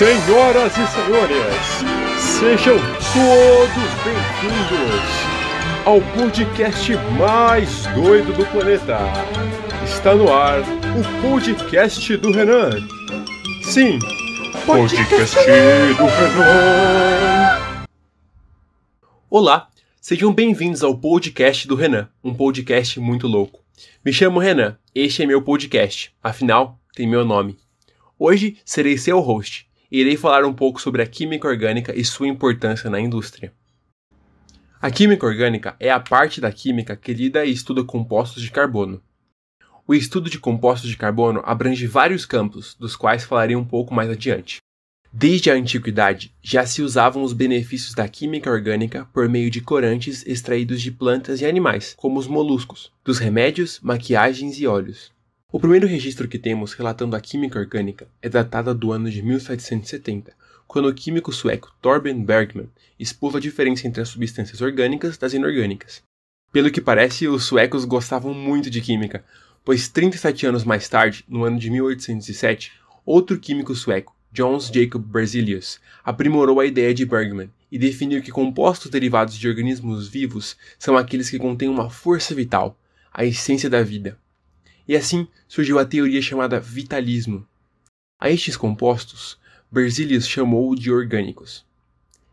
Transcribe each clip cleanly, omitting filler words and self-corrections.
Senhoras e senhores, sejam todos bem-vindos ao podcast mais doido do planeta. Está no ar o podcast do Renan. Sim, podcast do Renan. Olá, sejam bem-vindos ao podcast do Renan, um podcast muito louco. Me chamo Renan, este é meu podcast, afinal, tem meu nome. Hoje serei seu host e irei falar um pouco sobre a química orgânica e sua importância na indústria. A química orgânica é a parte da química que lida e estuda compostos de carbono. O estudo de compostos de carbono abrange vários campos, dos quais falarei um pouco mais adiante. Desde a antiguidade, já se usavam os benefícios da química orgânica por meio de corantes extraídos de plantas e animais, como os moluscos, dos remédios, maquiagens e óleos. O primeiro registro que temos relatando a química orgânica é datado do ano de 1770, quando o químico sueco Torben Bergman expôs a diferença entre as substâncias orgânicas das inorgânicas. Pelo que parece, os suecos gostavam muito de química, pois 37 anos mais tarde, no ano de 1807, outro químico sueco, Johannes Jacob Berzelius, aprimorou a ideia de Bergman e definiu que compostos derivados de organismos vivos são aqueles que contêm uma força vital, a essência da vida. E assim surgiu a teoria chamada vitalismo. A estes compostos, Berzelius chamou de orgânicos.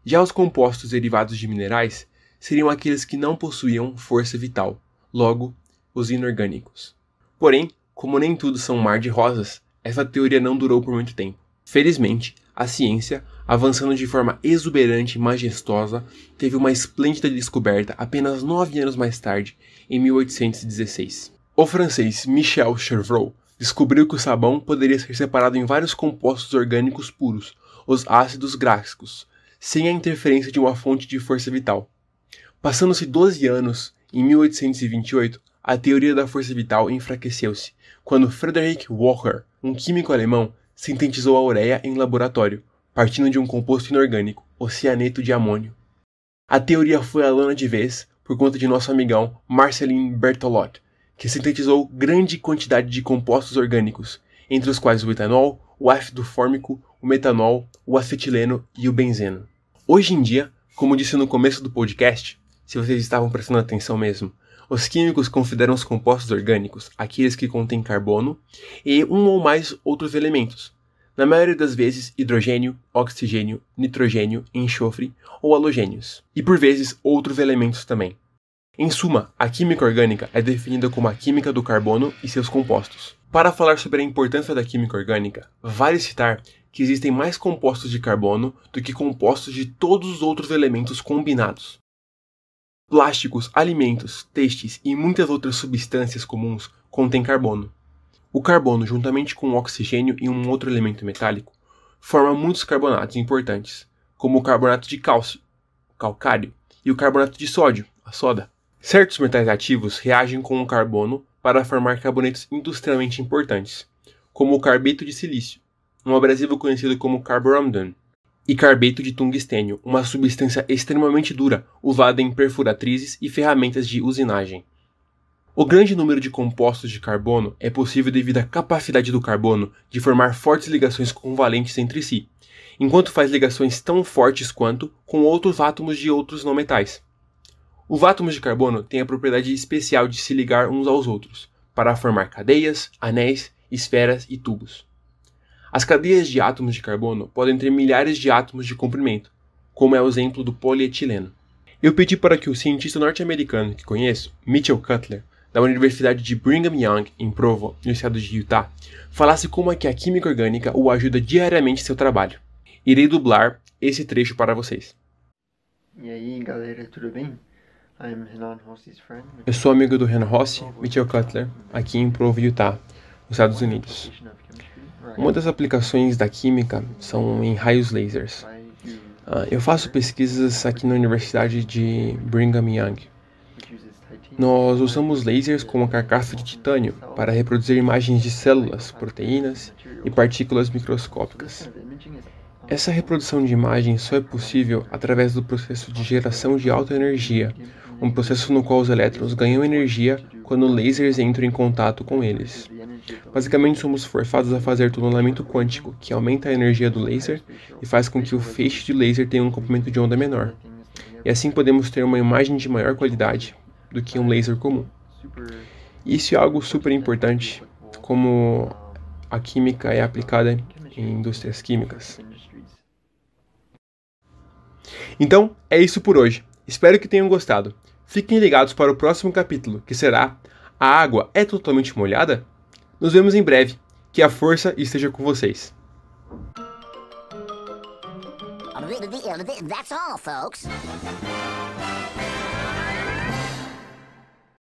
Já os compostos derivados de minerais seriam aqueles que não possuíam força vital, logo, os inorgânicos. Porém, como nem tudo são um mar de rosas, essa teoria não durou por muito tempo. Felizmente, a ciência, avançando de forma exuberante e majestosa, teve uma esplêndida descoberta apenas 9 anos mais tarde, em 1816. O francês Michel Chevreul descobriu que o sabão poderia ser separado em vários compostos orgânicos puros, os ácidos gráficos, sem a interferência de uma fonte de força vital. Passando-se 12 anos, em 1828, a teoria da força vital enfraqueceu-se, quando Friedrich Wöhler, um químico alemão, sintetizou a ureia em laboratório, partindo de um composto inorgânico, o cianeto de amônio. A teoria foi à lona de vez por conta de nosso amigão Marcellin Berthelot, que sintetizou grande quantidade de compostos orgânicos, entre os quais o etanol, o ácido fórmico, o metanol, o acetileno e o benzeno. Hoje em dia, como disse no começo do podcast, se vocês estavam prestando atenção mesmo, os químicos consideram os compostos orgânicos aqueles que contêm carbono e um ou mais outros elementos, na maioria das vezes hidrogênio, oxigênio, nitrogênio, enxofre ou halogênios, e por vezes outros elementos também. Em suma, a química orgânica é definida como a química do carbono e seus compostos. Para falar sobre a importância da química orgânica, vale citar que existem mais compostos de carbono do que compostos de todos os outros elementos combinados. Plásticos, alimentos, têxteis e muitas outras substâncias comuns contêm carbono. O carbono, juntamente com o oxigênio e um outro elemento metálico, forma muitos carbonatos importantes, como o carbonato de cálcio, calcário, e o carbonato de sódio, a soda. Certos metais ativos reagem com o carbono para formar carbonetos industrialmente importantes, como o carbeto de silício, um abrasivo conhecido como carborundum, e carbeto de tungstênio, uma substância extremamente dura usada em perfuratrizes e ferramentas de usinagem. O grande número de compostos de carbono é possível devido à capacidade do carbono de formar fortes ligações covalentes entre si, enquanto faz ligações tão fortes quanto com outros átomos de outros não metais. Os átomos de carbono têm a propriedade especial de se ligar uns aos outros, para formar cadeias, anéis, esferas e tubos. As cadeias de átomos de carbono podem ter milhares de átomos de comprimento, como é o exemplo do polietileno. Eu pedi para que o cientista norte-americano que conheço, Mitchell Cutler, da Universidade de Brigham Young, em Provo, no estado de Utah, falasse como é que a química orgânica o ajuda diariamente em seu trabalho. Irei dublar esse trecho para vocês. E aí, galera, tudo bem? Eu sou amigo do Renan Rossi, Mitchell Cutler, aqui em Provo, Utah, nos Estados Unidos. Uma das aplicações da química são em raios lasers. Eu faço pesquisas aqui na Universidade de Brigham Young. Nós usamos lasers com uma carcaça de titânio para reproduzir imagens de células, proteínas e partículas microscópicas. Essa reprodução de imagens só é possível através do processo de geração de alta energia, um processo no qual os elétrons ganham energia quando lasers entram em contato com eles. Basicamente, somos forçados a fazer tunelamento quântico, que aumenta a energia do laser e faz com que o feixe de laser tenha um comprimento de onda menor. E assim podemos ter uma imagem de maior qualidade do que um laser comum. Isso é algo super importante, como a química é aplicada em indústrias químicas. Então, é isso por hoje. Espero que tenham gostado. Fiquem ligados para o próximo capítulo, que será: A água é totalmente molhada? Nos vemos em breve. Que a força esteja com vocês. That's all, folks.